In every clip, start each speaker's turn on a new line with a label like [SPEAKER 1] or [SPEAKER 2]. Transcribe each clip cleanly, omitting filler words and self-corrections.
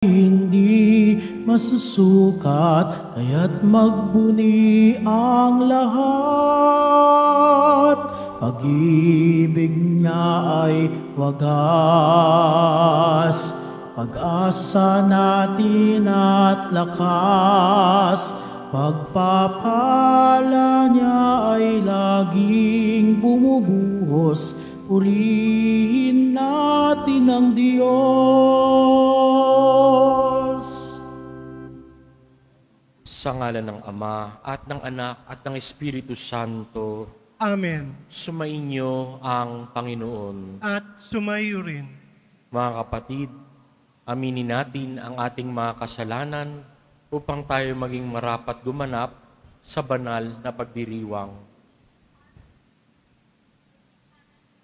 [SPEAKER 1] Hindi masusukat, kaya't magbuni ang lahat. Pag-ibig niya ay wagas, pag-asa natin at lakas. Pagpapala niya ay laging bumubuhos, purihin natin ang Diyos.
[SPEAKER 2] Sa ngalan ng Ama at ng Anak at ng Espiritu Santo,
[SPEAKER 3] Amen.
[SPEAKER 2] sumainyo ang Panginoon.
[SPEAKER 3] At sumayo rin.
[SPEAKER 2] Mga kapatid, aminin natin ang ating mga kasalanan upang tayo maging marapat gumanap sa banal na pagdiriwang.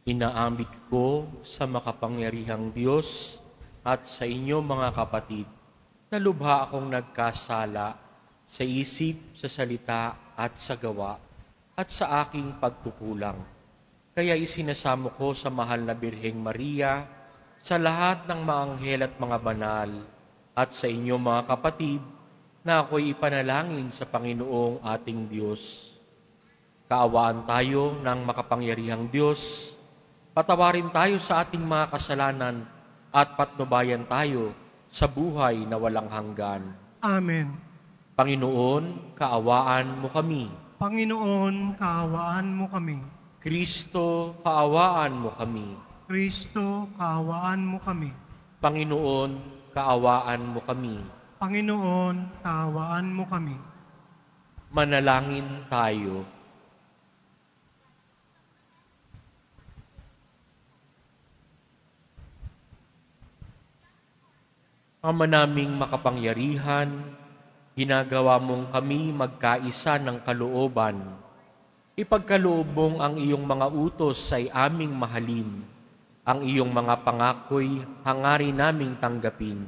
[SPEAKER 2] Inaamit ko sa makapangyarihang Diyos at sa inyo mga kapatid na lubha akong nagkasala sa isip, sa salita at sa gawa at sa aking pagkukulang. Kaya isinasamo ko sa mahal na Birheng Maria, sa lahat ng mga anghel at mga banal, at sa inyo mga kapatid, na ako'y ipanalangin sa Panginoong ating Diyos. Kaawaan tayo ng makapangyarihang Diyos, patawarin tayo sa ating mga kasalanan, at patnubayan tayo sa buhay na walang hanggan.
[SPEAKER 3] Amen.
[SPEAKER 2] Panginoon, kaawaan mo kami.
[SPEAKER 3] Panginoon, kaawaan mo kami.
[SPEAKER 2] Kristo, kaawaan mo kami.
[SPEAKER 3] Kristo, kaawaan mo kami.
[SPEAKER 2] Panginoon, kaawaan mo kami.
[SPEAKER 3] Panginoon, kaawaan mo kami.
[SPEAKER 2] Manalangin tayo. Ama naming makapangyarihan, ginagawa mong kami magkaisa ng kalooban. Ipagkaloob mong ang iyong mga utos ay aming mahalin. Ang iyong mga pangako'y hangarin naming tanggapin.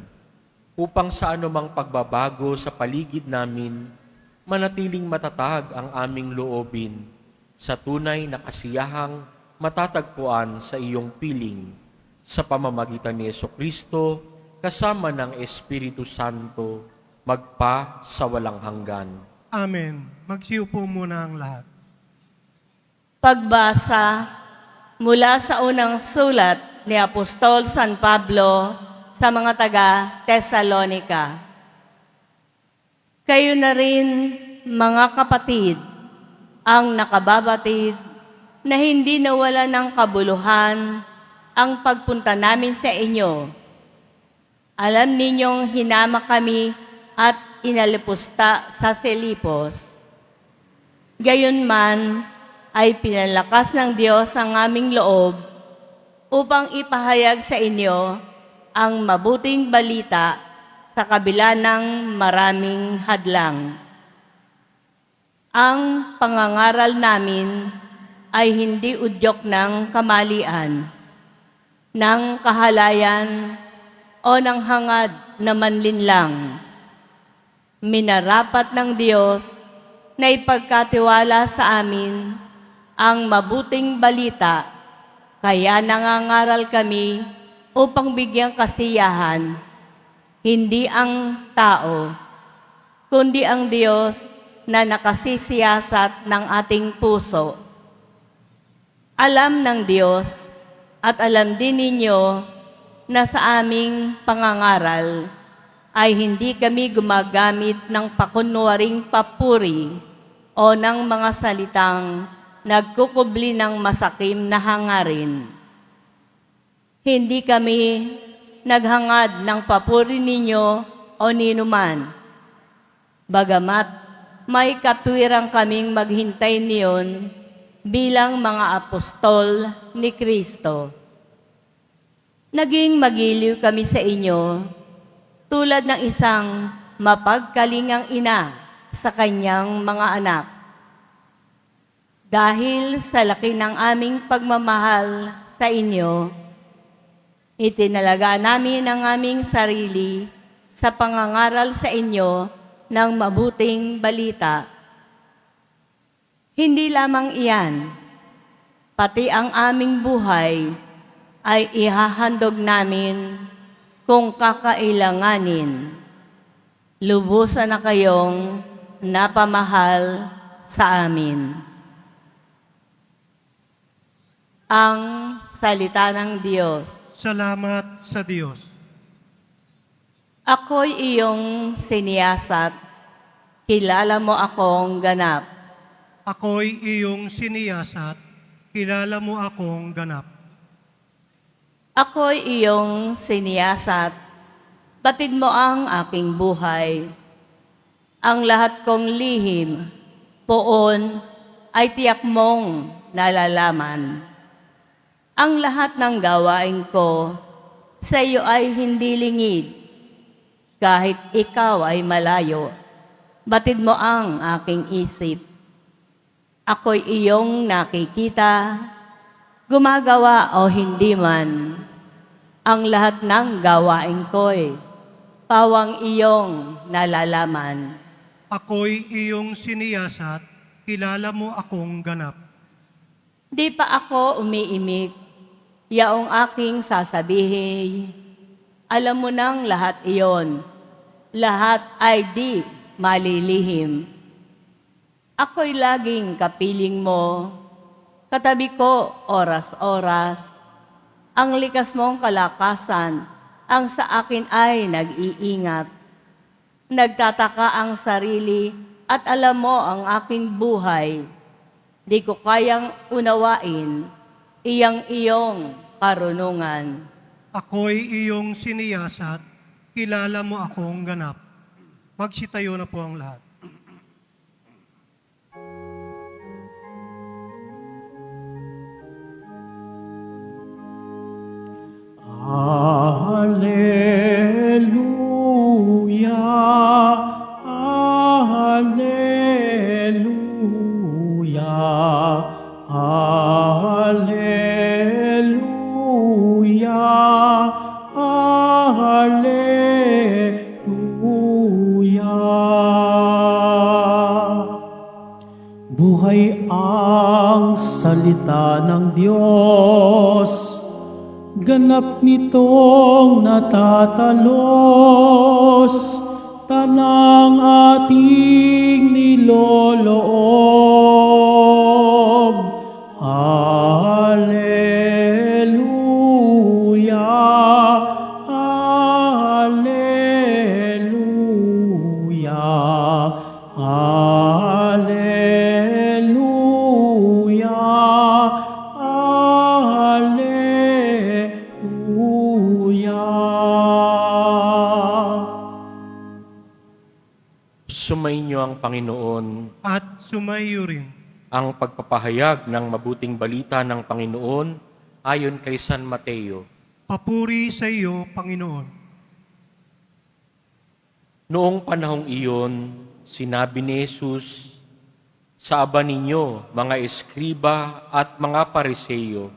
[SPEAKER 2] Upang sa anumang pagbabago sa paligid namin, manatiling matatag ang aming loobin sa tunay na kasiyahang matatagpuan sa iyong piling. Sa pamamagitan ni Jesucristo, kasama ng Espiritu Santo, magpa sa walang hanggan.
[SPEAKER 3] Amen. Magsiupo muna ang lahat.
[SPEAKER 4] Pagbasa mula sa unang sulat ni Apostol San Pablo sa mga taga-Tesalonika. Kayo na rin, mga kapatid, ang nakababatid na hindi nawala ng kabuluhan ang pagpunta namin sa inyo. Alam ninyong hinama kami at inalipusta sa Filipos. Gayunman ay pinalakas ng Diyos ang aming loob upang ipahayag sa inyo ang mabuting balita sa kabila ng maraming hadlang. Ang pangangaral namin ay hindi udyok ng kamalian, ng kahalayan o ng hangad na manlinlang. Minarapat ng Diyos na ipagkatiwala sa amin ang mabuting balita, kaya nangangaral kami upang bigyang kasiyahan, hindi ang tao, kundi ang Diyos na nakasisiyasat ng ating puso. Alam ng Diyos at alam din ninyo na sa aming pangangaral ay hindi kami gumagamit ng pakunwaring papuri o ng mga salitang nagkukubli ng masakim na hangarin. Hindi kami naghangad ng papuri ninyo o ninuman. Bagamat may katwirang kaming maghintay niyon bilang mga apostol ni Kristo. Naging magiliw kami sa inyo tulad ng isang mapagkalingang ina sa kanyang mga anak. Dahil sa laki ng aming pagmamahal sa inyo, itinalaga namin ang aming sarili sa pangangaral sa inyo ng mabuting balita. Hindi lamang iyan, pati ang aming buhay ay ihahandog namin kung kakailanganin. Lubusan na kayong napamahal sa amin. Ang salita ng Diyos.
[SPEAKER 3] Salamat sa Diyos.
[SPEAKER 4] Ako'y iyong siniyasat, kilala mo akong ganap.
[SPEAKER 3] Ako'y iyong siniyasat, kilala mo akong ganap.
[SPEAKER 4] Ako'y iyong siniyasat, batid mo ang aking buhay. Ang lahat kong lihim, poon, ay tiyak mong nalalaman. Ang lahat ng gawain ko sa iyo ay hindi lingid. Kahit ikaw ay malayo, batid mo ang aking isip. Ako'y iyong nakikita, gumagawa o hindi man. Ang lahat ng gawain ko'y pawang iyong nalalaman.
[SPEAKER 3] Ako'y iyong siniyasat, kilala mo akong ganap.
[SPEAKER 4] Di pa ako umiimik, yaong aking sasabihin. Alam mo nang lahat iyon, lahat ay di malilihim. Ako'y laging kapiling mo, katabi ko oras-oras. Ang likas mong kalakasan, ang sa akin ay nag-iingat. Nagtataka ang sarili at alam mo ang aking buhay. Di ko kayang unawain, iyong karunungan.
[SPEAKER 3] Ako'y iyong siniyasat, kilala mo akong ganap. Magsitayo na po ang lahat.
[SPEAKER 1] Hallelujah, Hallelujah, Hallelujah, Hallelujah. Buhay ang salita ng Diyos, ganap nitong natatalos, tanang ating niloloob. Hallelujah, Hallelujah, Hallelujah, Hallelujah.
[SPEAKER 2] Sumainyo ang Panginoon.
[SPEAKER 3] At sumayo rin.
[SPEAKER 2] Ang pagpapahayag ng mabuting balita ng Panginoon ayon kay San Mateo.
[SPEAKER 3] Papuri sa iyo, Panginoon.
[SPEAKER 2] Noong panahong iyon, sinabi ni Jesus, sa aba ninyo, mga eskriba at mga pariseyo,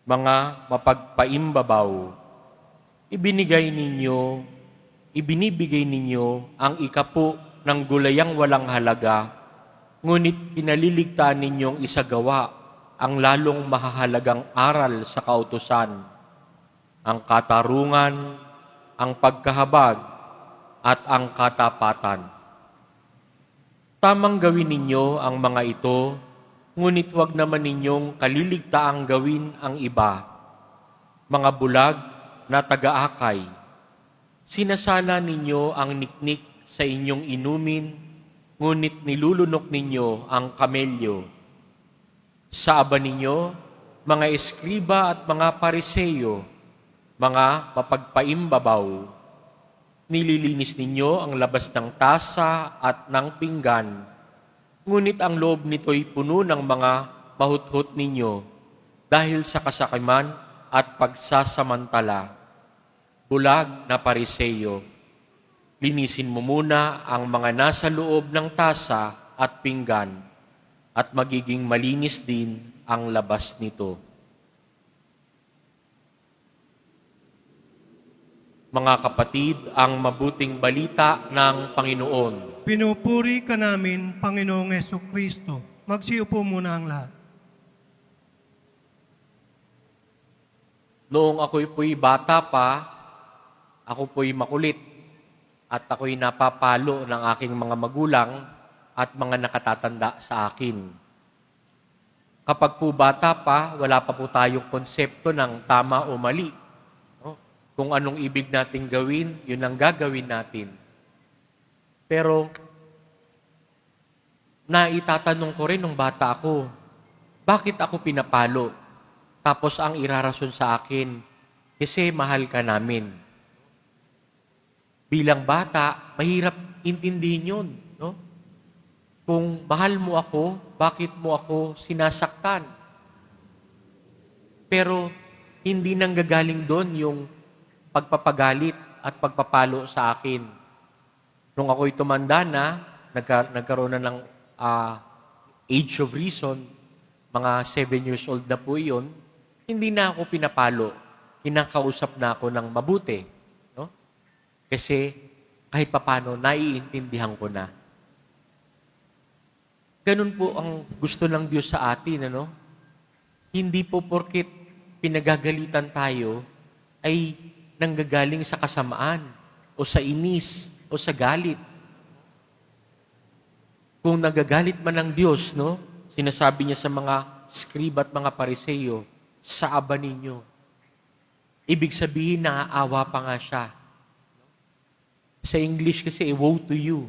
[SPEAKER 2] mga mapagpaimbabaw, ibinibigay ninyo ang ikapo ng gulayang walang halaga, ngunit kinaliligtaan ninyong isagawa ang lalong mahahalagang aral sa kautusan, ang katarungan, ang pagkahabag, at ang katapatan. Tamang gawin ninyo ang mga ito, ngunit huwag naman ninyong kaliligtaang gawin ang iba. Mga bulag na taga-akay, sinasala ninyo ang niknik sa inyong inumin, ngunit nilulunok ninyo ang kamelyo. Sa aba ninyo, mga eskriba at mga pariseyo, mga mapagpaimbabaw, nililinis ninyo ang labas ng tasa at ng pinggan, ngunit ang loob nito'y puno ng mga mahuthot ninyo dahil sa kasakiman at pagsasamantala. Bulag na pariseyo, linisin mo muna ang mga nasa loob ng tasa at pinggan at magiging malinis din ang labas nito. Mga kapatid, ang mabuting balita ng Panginoon.
[SPEAKER 3] Pinupuri ka namin, Panginoong Hesukristo. Magsiupo muna ang lahat.
[SPEAKER 2] Noong ako'y bata pa, ako po'y makulit at ako'y napapalo ng aking mga magulang at mga nakatatanda sa akin. Kapag po bata pa, wala pa po tayong konsepto ng tama o mali. No? Kung anong ibig nating gawin, yun ang gagawin natin. Pero, naitatanong ko rin nung bata ako, bakit ako pinapalo? Tapos ang irarason sa akin, kasi mahal ka namin. Bilang bata, mahirap intindihin yun. No? Kung mahal mo ako, bakit mo ako sinasaktan? Pero hindi nanggagaling doon yung pagpapagalit at pagpapalo sa akin. Nung ako'y tumanda na, nagkaroon na ng age of reason, mga 7 years old na po yun, hindi na ako pinapalo. Kinakausap na ako ng mabuti. No? Kasi kahit papano, naiintindihan ko na. Ganun po ang gusto ng Diyos sa atin. Ano? Hindi po porket pinagagalitan tayo ay nanggagaling sa kasamaan o sa inis o sa galit. Kung nagagalit man ang Diyos, no? Sinasabi niya sa mga scriba at mga pariseyo, sa aba ninyo. Ibig sabihin, naaawa pa nga siya. Sa English kasi, woe to you.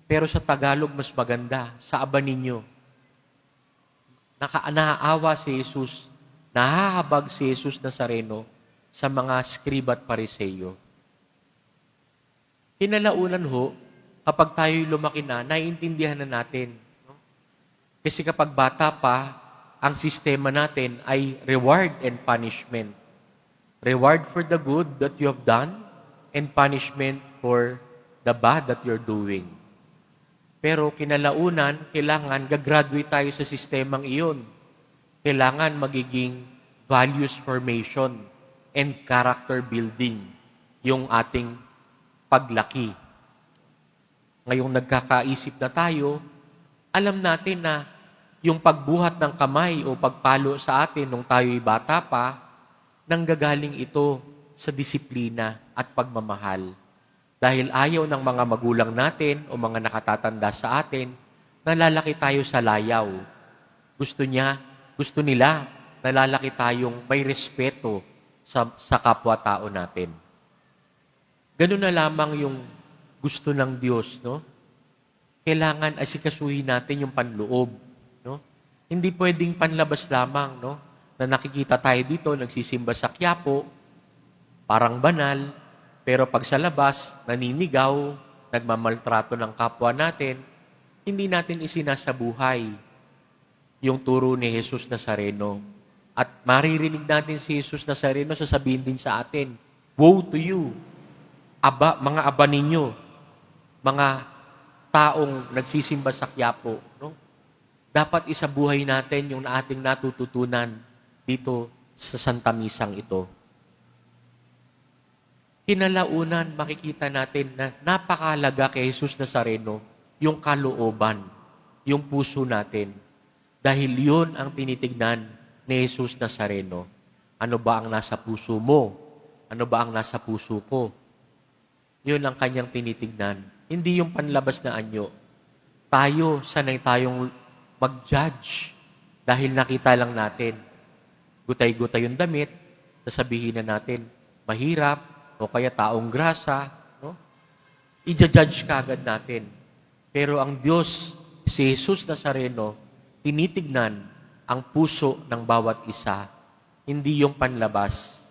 [SPEAKER 2] Pero sa Tagalog, mas maganda, sa aba ninyo. Naaawa si Jesus, nahahabag si Jesus Nazareno sa mga scriba at pariseyo. Kinalaunan ho, kapag tayo'y lumaki na, naiintindihan na natin. No? Kasi kapag bata pa, ang sistema natin ay reward and punishment. Reward for the good that you have done and punishment for the bad that you're doing. Pero kinalaunan, kailangan gagraduate tayo sa sistemang iyon. Kailangan magiging values formation and character building yung ating paglaki. Ngayong nagkakaisip na tayo, alam natin na yung pagbuhat ng kamay o pagpalo sa atin nung tayo'y bata pa, nanggagaling ito sa disiplina at pagmamahal. Dahil ayaw ng mga magulang natin o mga nakatatanda sa atin, nalalaki tayo sa layaw. Gusto nila, nalalaki tayong may respeto sa kapwa-tao natin. Ganun na lamang yung gusto ng Diyos, no? Kailangan asikasuhin natin yung panloob, no? Hindi pwedeng panlabas lamang, no? Na nakikita tayo dito, nagsisimba sa Quiapo, parang banal, pero pag sa labas, naninigaw, nagmamaltrato ng kapwa natin, hindi natin isinasabuhay yung turo ni Jesus Nazareno. At maririnig natin si Jesus Nazareno, sasabihin din sa atin, woe to you, mga aba ninyo, mga taong nagsisimba sa Quiapo, no? Dapat isabuhay natin yung ating natututunan dito sa Santa Misang ito. Kinalaunan, makikita natin na napakahalaga kay Jesus Nazareno yung kalooban, yung puso natin. Dahil yun ang tinitignan ni Jesus Nazareno. Ano ba ang nasa puso mo? Ano ba ang nasa puso ko? Yun ang kanyang tinitignan. Hindi yung panlabas na anyo. Tayo, sanay tayong mag-judge dahil nakita lang natin. Gutay-gutay yung damit, sasabihin na natin, mahirap, o kaya taong grasa, no? I-judge ka agad natin. Pero ang Diyos, si Jesus Nazareno, tinitignan ang puso ng bawat isa, hindi yung panlabas.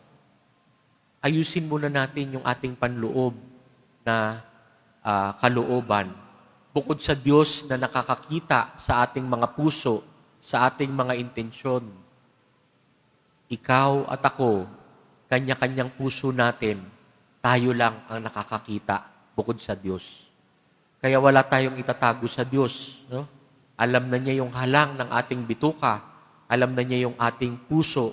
[SPEAKER 2] Ayusin muna natin yung ating panloob na kalooban. Bukod sa Diyos na nakakakita sa ating mga puso, sa ating mga intensyon, ikaw at ako, kanya-kanyang puso natin, tayo lang ang nakakakita bukod sa Diyos. Kaya wala tayong itatago sa Diyos. No? Alam na niya yung halang ng ating bituka. Alam na niya yung ating puso.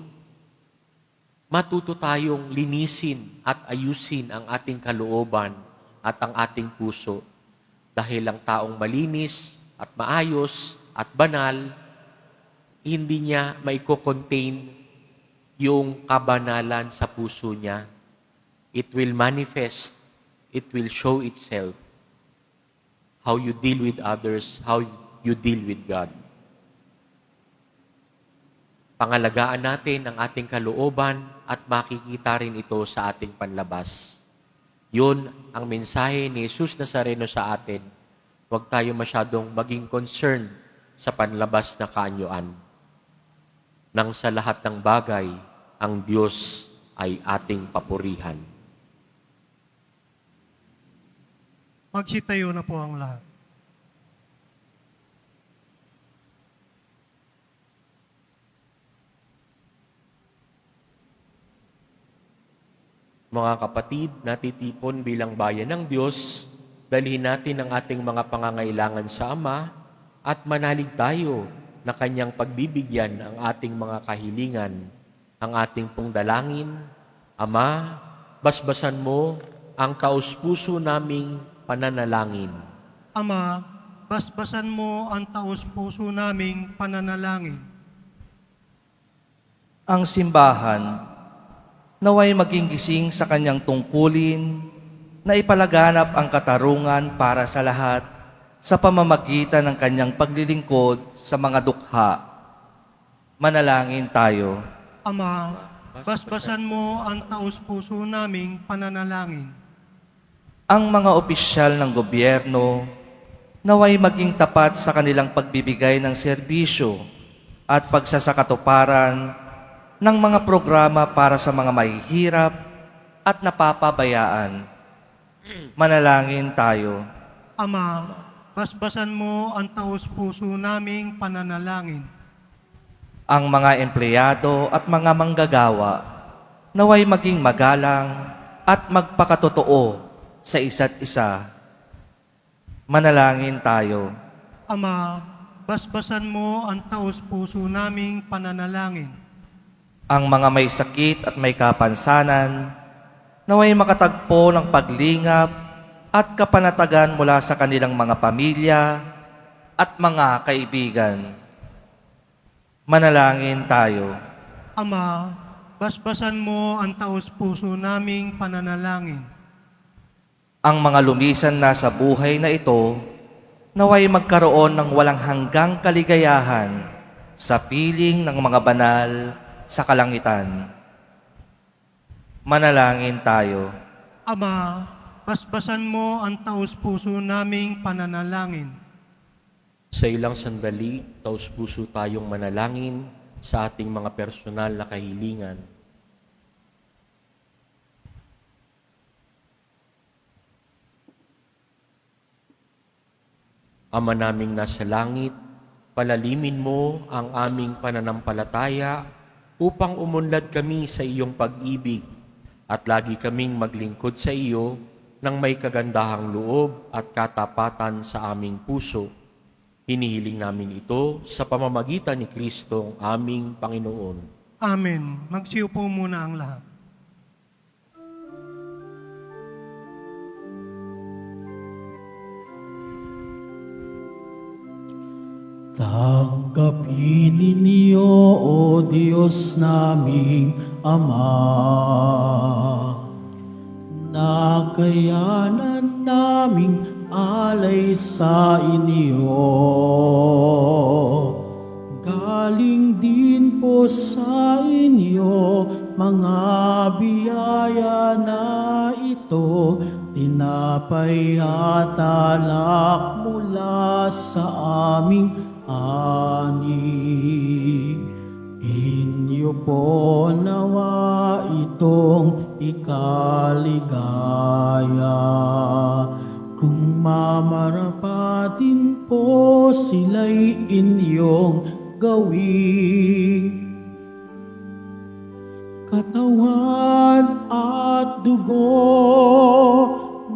[SPEAKER 2] Matuto tayong linisin at ayusin ang ating kalooban at ang ating puso. Dahil ang taong malinis at maayos at banal, hindi niya maiko-contain yung kabanalan sa puso niya. it will manifest, it will show itself. How you deal with others, how you deal with God. Pangalagaan natin ang ating kalooban at makikita rin ito sa ating panlabas. Yun ang mensahe ni Jesus Nazareno sa atin. Huwag tayo masyadong maging concerned sa panlabas na kaanyuan. Nang sa lahat ng bagay, ang Diyos ay ating papurihan.
[SPEAKER 3] Magsitayo na po ang lahat.
[SPEAKER 2] Mga kapatid, natitipon bilang bayan ng Diyos, dalhin natin ang ating mga pangangailangan sa Ama at manalig tayo na Kanyang pagbibigyan ang ating mga kahilingan, ang ating pong dalangin. Ama, basbasan mo ang taos-puso naming pananalangin.
[SPEAKER 3] Ama, basbasan mo ang taos-puso naming pananalangin.
[SPEAKER 5] Ang simbahan, naway maging gising sa kanyang tungkulin na ipalaganap ang katarungan para sa lahat sa pamamagitan ng kanyang paglilingkod sa mga dukha. Manalangin tayo.
[SPEAKER 3] Ama, basbasan mo ang taos-puso naming pananalangin.
[SPEAKER 5] Ang mga opisyal ng gobyerno, naway maging tapat sa kanilang pagbibigay ng serbisyo at pagsasakatuparan ng mga programa para sa mga mahihirap at napapabayaan. Manalangin tayo.
[SPEAKER 3] Ama, basbasan mo ang taos-puso naming pananalangin.
[SPEAKER 5] Ang mga empleyado at mga manggagawa, naway maging magalang at magpakatotoo sa isa't isa. Manalangin tayo.
[SPEAKER 3] Ama, basbasan mo ang taos-puso naming pananalangin.
[SPEAKER 5] Ang mga may sakit at may kapansanan, naway makatagpo ng paglingap at kapanatagan mula sa kanilang mga pamilya at mga kaibigan. Manalangin tayo.
[SPEAKER 3] Ama, basbasan mo ang taos-puso naming pananalangin.
[SPEAKER 5] Ang mga lumisan na sa buhay na ito, naway magkaroon ng walang hanggang kaligayahan sa piling ng mga banal sa kalangitan. Manalangin tayo.
[SPEAKER 3] Ama, basbasan mo ang taos-puso naming pananalangin.
[SPEAKER 2] Sa ilang sandali, taos-puso tayong manalangin sa ating mga personal na kahilingan. Ama naming nasa langit, palalimin mo ang aming pananampalataya upang umunlad kami sa iyong pag-ibig at lagi kaming maglingkod sa iyo ng may kagandahang loob at katapatan sa aming puso. Hinihiling namin ito sa pamamagitan ni Kristong aming Panginoon.
[SPEAKER 3] Amen. Magsiupo muna ang lahat.
[SPEAKER 1] Tanggapin ninyo, O Diyos naming Ama, nakayanan naming alay sa inyo. Galing din po sa inyo mga biyaya na ito, tinapay at alak mula sa aming ani. Inyo po nawa itong ikaligaya. Kung mamarapatin po sila'y inyong gawin. Katawan at dugo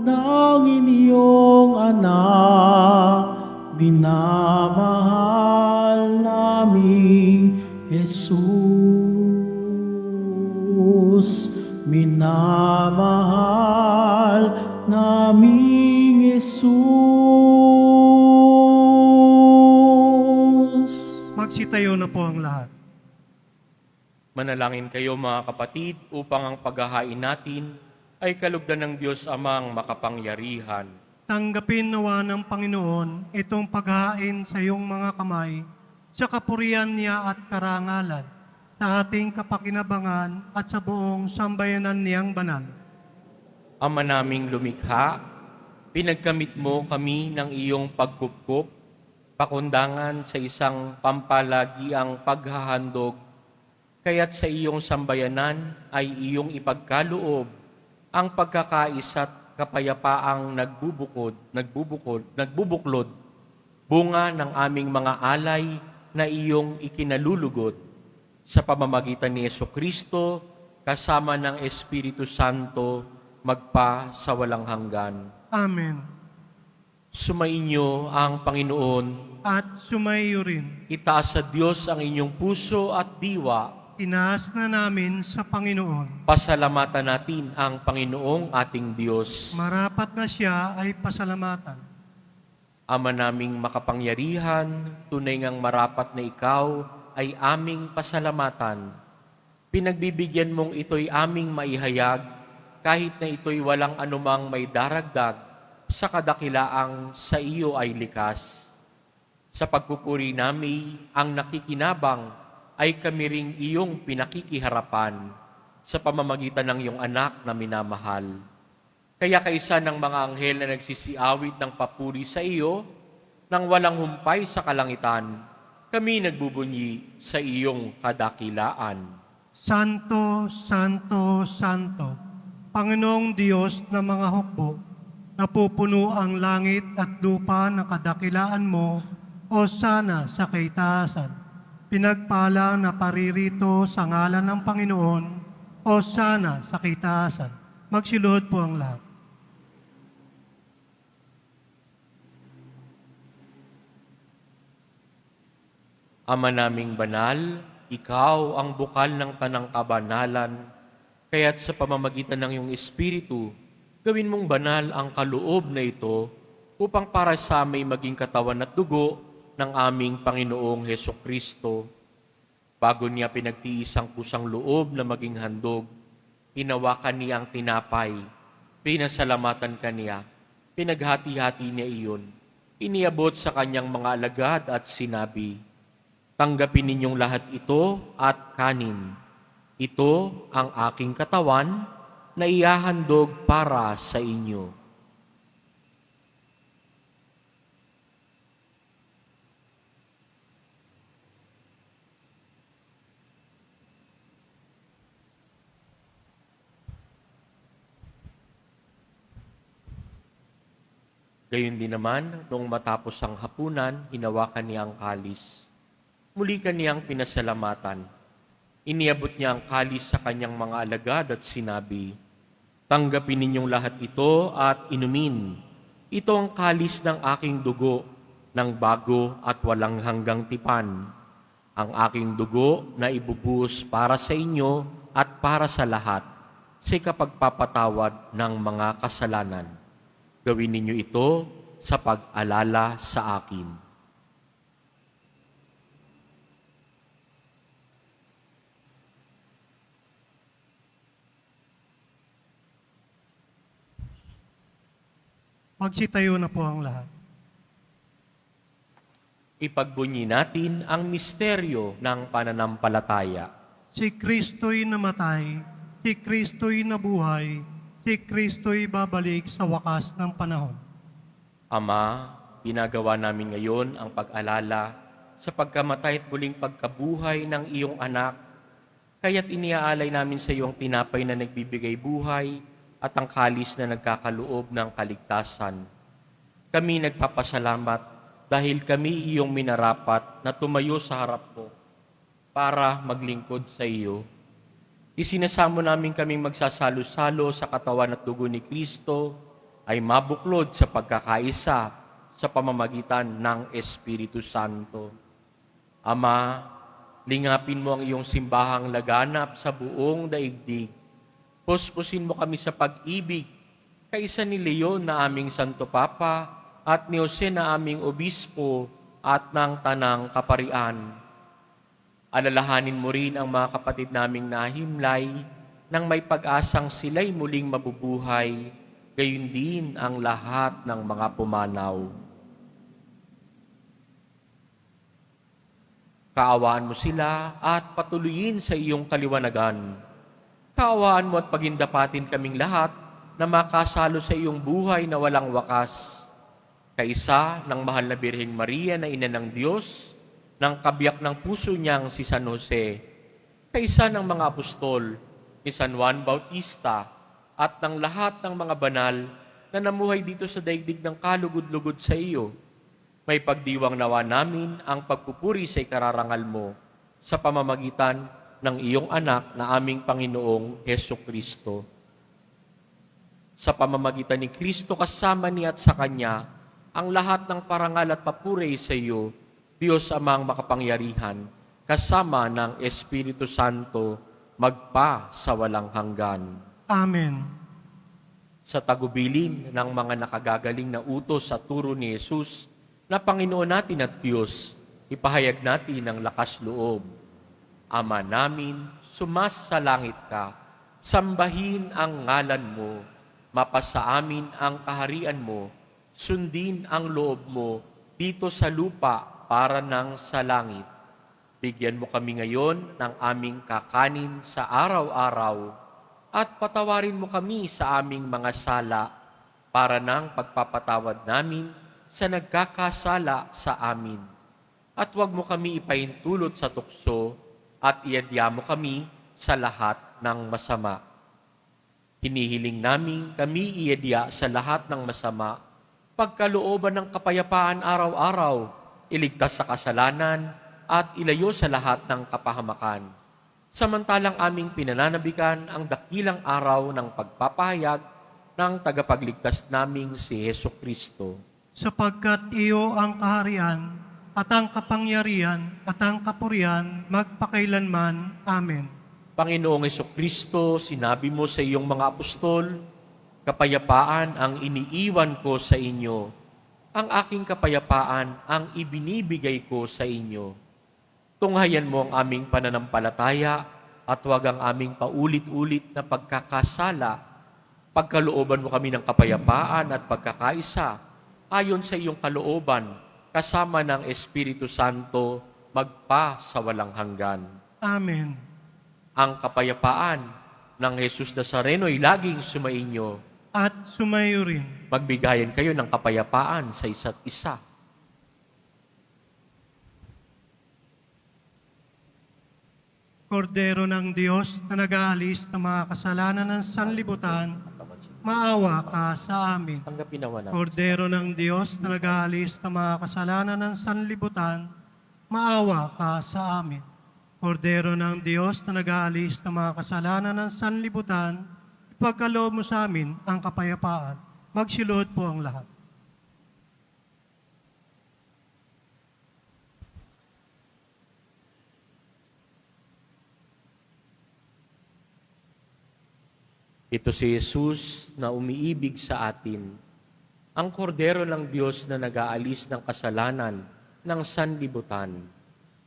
[SPEAKER 1] ng inyong anak, minamahal naming Jesus, minamahal naming Jesus.
[SPEAKER 3] Magsitayo na po ang lahat.
[SPEAKER 2] Manalangin kayo mga kapatid upang ang paghahain natin ay kalugdan ng Diyos Amang makapangyarihan.
[SPEAKER 3] Tanggapin nawa ng Panginoon itong paghain sa iyong mga kamay sa kapurihan niya at karangalan, sa ating kapakinabangan at sa buong sambayanan niyang banal.
[SPEAKER 2] Ama naming lumikha, pinagkamit mo kami ng iyong pagkupkup, pakundangan sa isang pampalagiang paghahandog, kaya't sa iyong sambayanan ay iyong ipagkaloob ang pagkakaisa't kapayapaang nagbubuklod, bunga ng aming mga alay na iyong ikinalulugot sa pamamagitan ni Jesucristo kasama ng Espiritu Santo magpa sa walang hanggan.
[SPEAKER 3] Amen.
[SPEAKER 2] Sumainyo ang Panginoon.
[SPEAKER 3] At sumaiyo rin.
[SPEAKER 2] Itaas sa Diyos ang inyong puso at diwa.
[SPEAKER 3] Tinaas na namin sa Panginoon.
[SPEAKER 2] Pasalamatan natin ang Panginoong ating Diyos.
[SPEAKER 3] Marapat na siya ay pasalamatan.
[SPEAKER 2] Ama naming makapangyarihan, tunay ngang marapat na ikaw ay aming pasalamatan. Pinagbibigyan mong ito'y aming maihayag, kahit na ito'y walang anumang may daragdag sa kadakilaang sa iyo ay likas. Sa pagpupuri namin ang nakikinabang ay kami ring iyong pinakikiharapan sa pamamagitan ng iyong anak na minamahal. Kaya kaisa ng mga anghel na nagsisiawit ng papuri sa iyo, nang walang humpay sa kalangitan, kami nagbubunyi sa iyong kadakilaan.
[SPEAKER 3] Santo, Santo, Santo, Panginoong Diyos ng mga hukbo, napupuno ang langit at lupa ng kadakilaan mo, o sana sa kaitaasan. Pinagpala na paririto sa ngalan ng Panginoon, o sana sa kaitaasan. Magsiluhod po ang lahat.
[SPEAKER 2] Ama naming banal, ikaw ang bukal ng tanang kabanalan, kaya't sa pamamagitan ng iyong Espiritu, gawin mong banal ang kaloob na ito upang para sa may maging katawan at dugo ng aming Panginoong Hesukristo. Bago niya pinagtiis ang kusang loob na maging handog, hinawakan niya ang tinapay, pinasalamatan kaniya, pinaghati-hati niya iyon, iniabot sa kanyang mga alagad at sinabi, "Tanggapin ninyong lahat ito at kanin. Ito ang aking katawan na ihahandog para sa inyo." Gayon din naman, noong matapos ang hapunan, hinawakan niya ang kalis. Muli kaniyang pinasalamatan. Iniabot niya ang kalis sa kanyang mga alagad at sinabi, "Tanggapin ninyong lahat ito at inumin. Ito ang kalis ng aking dugo, ng bago at walang hanggang tipan. Ang aking dugo na ibubuhos para sa inyo at para sa lahat, sa kapagpapatawad ng mga kasalanan. Gawin ninyo ito sa pag-alala sa akin."
[SPEAKER 3] Magsitayo na po ang lahat.
[SPEAKER 2] Ipagbunyi natin ang misteryo ng pananampalataya.
[SPEAKER 3] Si Kristo'y namatay, si Kristo'y nabuhay, si Kristo'y babalik sa wakas ng panahon.
[SPEAKER 2] Ama, ginagawa namin ngayon ang pag-alala sa pagkamatay at muling pagkabuhay ng iyong anak, kaya't iniaalay namin sa iyong tinapay na nagbibigay buhay at ang kalis na nagkakaloob ng kaligtasan. Kami nagpapasalamat dahil kami iyong minarapat na tumayo sa harap mo para maglingkod sa iyo. Isinasamo namin kaming magsasalo-salo sa katawan at dugo ni Kristo ay mabuklod sa pagkakaisa sa pamamagitan ng Espiritu Santo. Ama, lingapin mo ang iyong simbahang laganap sa buong daigdig. Puspusin mo kami sa pag-ibig, kaisa ni Leon na aming Santo Papa at ni Jose na aming Obispo at ng Tanang Kaparian. Alalahanin mo rin ang mga kapatid naming nahimlay, nang may pag-asang sila'y muling mabubuhay, gayon din ang lahat ng mga pumanaw. Kaawaan mo sila at patuloyin sa iyong kaliwanagan. Kaawaan mo at pagindapatin kaming lahat na makasalo sa iyong buhay na walang wakas. Kaisa ng mahal na Birheng Maria na Ina ng Diyos, ng kabiyak ng puso niyang si San Jose, kaisa ng mga apostol, ni San Juan Bautista, at ng lahat ng mga banal na namuhay dito sa daigdig ng kalugod-lugod sa iyo. May pagdiwang nawa namin ang pagpupuri sa ikararangal mo sa pamamagitan ng iyong anak na aming Panginoong Hesukristo. Sa pamamagitan ni Kristo kasama niya at sa Kanya, ang lahat ng parangal at papuri sa iyo, Diyos amang makapangyarihan, kasama ng Espiritu Santo, magpa sa walang hanggan.
[SPEAKER 3] Amen.
[SPEAKER 2] Sa tagubilin ng mga nakagagaling na utos sa turo ni Jesus, na Panginoon natin at Diyos, ipahayag natin ang lakas loob. Ama namin, sumasalangit ka, sambahin ang ngalan mo, mapasa amin ang kaharian mo, sundin ang loob mo dito sa lupa para nang sa langit. Bigyan mo kami ngayon ng aming kakanin sa araw-araw at patawarin mo kami sa aming mga sala para nang pagpapatawad namin sa nagkakasala sa amin. At huwag mo kami ipahintulot sa tukso at iadya mo kami sa lahat ng masama. Hinihiling namin kami iadya sa lahat ng masama, pagkalooban ng kapayapaan araw-araw, iligtas sa kasalanan, at ilayo sa lahat ng kapahamakan. Samantalang aming pinananabikan ang dakilang araw ng pagpapahayag ng tagapagligtas naming si Hesukristo.
[SPEAKER 3] Sapagkat iyo ang kaharian at ang kapangyarihan at ang kapurihan magpakailanman. Amen.
[SPEAKER 2] Panginoong Hesukristo, sinabi mo sa iyong mga apostol, kapayapaan ang iniiwan ko sa inyo. Ang aking kapayapaan ang ibinibigay ko sa inyo. Tunghayan mo ang aming pananampalataya at huwag ang aming paulit-ulit na pagkakasala. Pagkalooban mo kami ng kapayapaan at pagkakaisa ayon sa iyong kalooban, kasama ng Espiritu Santo, magpa sa walang hanggan.
[SPEAKER 3] Amen.
[SPEAKER 2] Ang kapayapaan ng Jesus Nazareno ay laging sumainyo.
[SPEAKER 3] At sumayo rin.
[SPEAKER 2] Magbigayan kayo ng kapayapaan sa isa't isa.
[SPEAKER 3] Kordero ng Diyos na nag-aalis ng mga kasalanan ng sanlibutan, maawa ka sa amin.
[SPEAKER 2] Tanggapin naman natin.
[SPEAKER 3] Kordero ng Diyos na nag-aalis ng mga kasalanan ng sanlibutan, maawa ka sa amin. Kordero ng Diyos na nag-aalis ng mga kasalanan ng sanlibutan, ipagkaloob mo sa amin ang kapayapaan. Magsilod po ang lahat.
[SPEAKER 2] Ito si Jesus na umiibig sa atin, ang kordero ng Diyos na nag-aalis ng kasalanan ng sanlibutan.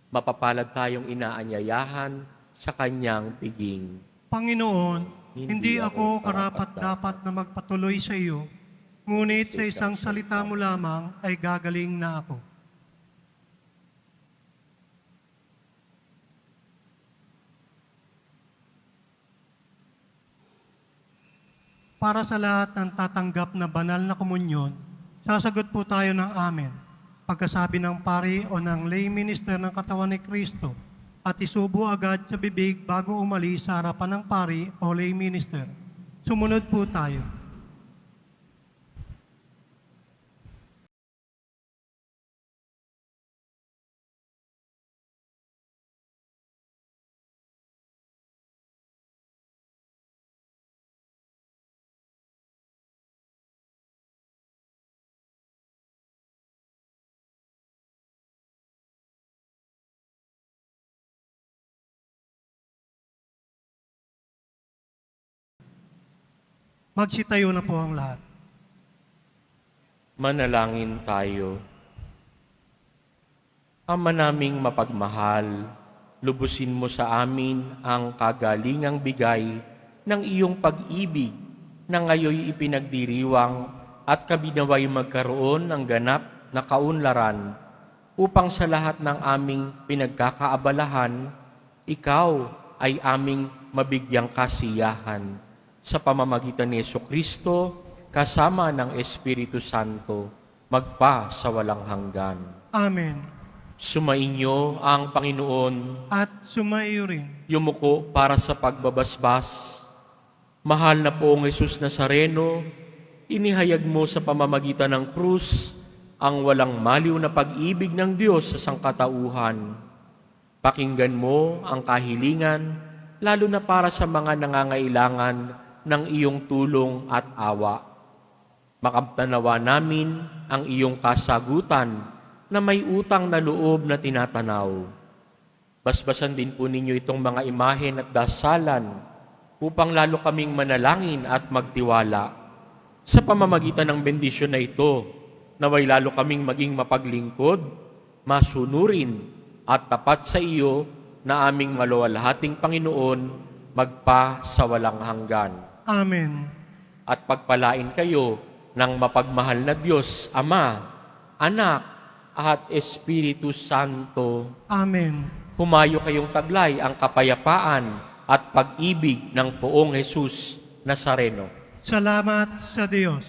[SPEAKER 2] Mapapalad tayong inaanyayahan sa kanyang piging.
[SPEAKER 3] Panginoon, hindi ako karapat-dapat na magpatuloy sa iyo, ngunit sa isang salita mo lamang ay gagaling na ako. Para sa lahat ng tatanggap na banal na komunyon, sasagot po tayo ng amen. Pagkasabi ng pari o ng lay minister ng katawan ni Kristo at isubo agad sa bibig bago umalis sa harapan ng pari o lay minister. Sumunod po tayo. Magsitayo na po ang lahat.
[SPEAKER 2] Manalangin tayo. Ama naming mapagmahal, lubusin mo sa amin ang kagalingang bigay ng iyong pag-ibig na ngayoy ipinagdiriwang at kami naway magkaroon ng ganap na kaunlaran upang sa lahat ng aming pinagkakaabalahan, ikaw ay aming mabigyang kasiyahan sa pamamagitan ni Jesucristo kasama ng Espiritu Santo magpa sa walang hanggan.
[SPEAKER 3] Amen.
[SPEAKER 2] Sumainyo ang Panginoon.
[SPEAKER 3] At sumaiyo rin.
[SPEAKER 2] Yumuko para sa pagbabasbas. Mahal na poong Jesus Nazareno, inihayag mo sa pamamagitan ng krus ang walang maliw na pag-ibig ng Diyos sa sangkatauhan. Pakinggan mo ang kahilingan, lalo na para sa mga nangangailangan ng iyong tulong at awa. Makamtanawa namin ang iyong kasagutan na may utang na loob na tinatanaw. Basbasan din po ninyo itong mga imahen at dasalan upang lalo kaming manalangin at magtiwala. Sa pamamagitan ng bendisyon na ito, naway lalo kaming maging mapaglingkod, masunurin at tapat sa iyo na aming maluwalhating Panginoon magpa sa walang hanggan.
[SPEAKER 3] Amen.
[SPEAKER 2] At pagpalain kayo ng mapagmahal na Diyos, Ama, Anak, at Espiritu Santo.
[SPEAKER 3] Amen.
[SPEAKER 2] Humayo kayong taglay ang kapayapaan at pag-ibig ng poong Jesus Nazareno.
[SPEAKER 3] Salamat sa Diyos.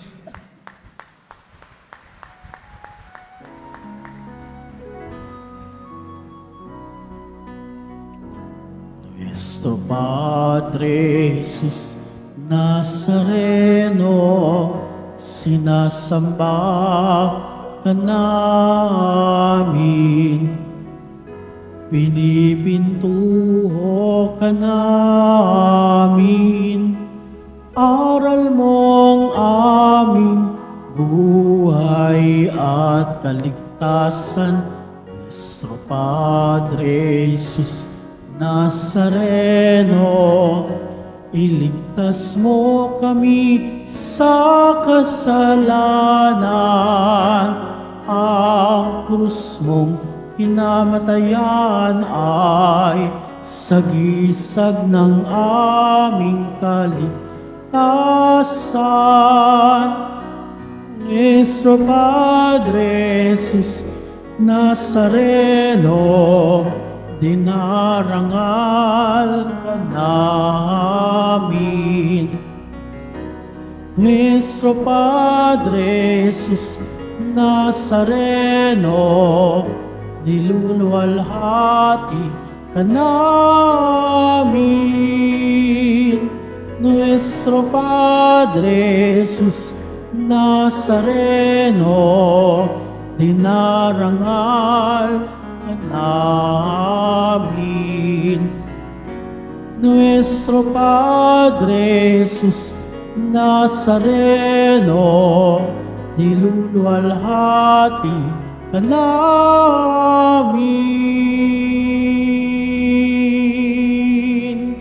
[SPEAKER 1] Nuestro Padre Jesus Nazareno, sinasamba ka namin, pinipintuho ka namin, aral mong aming buhay at kaligtasan. Nuestro Padre Jesus Nazareno, iligtas mo kami sa kasalanan. Ang krus mong hinamatayan ay sagisag ng aming kaligtasan. Nuestro Padre Jesus Nazareno, dinarangal ka namin. Nuestro Padre Jesus Nazareno, niluluwalhati ka namin. Nuestro Padre Jesus Nazareno, dinarangal ka namin. Nuestro Padre Jesus Nazareno, niluluwalhati ka namin.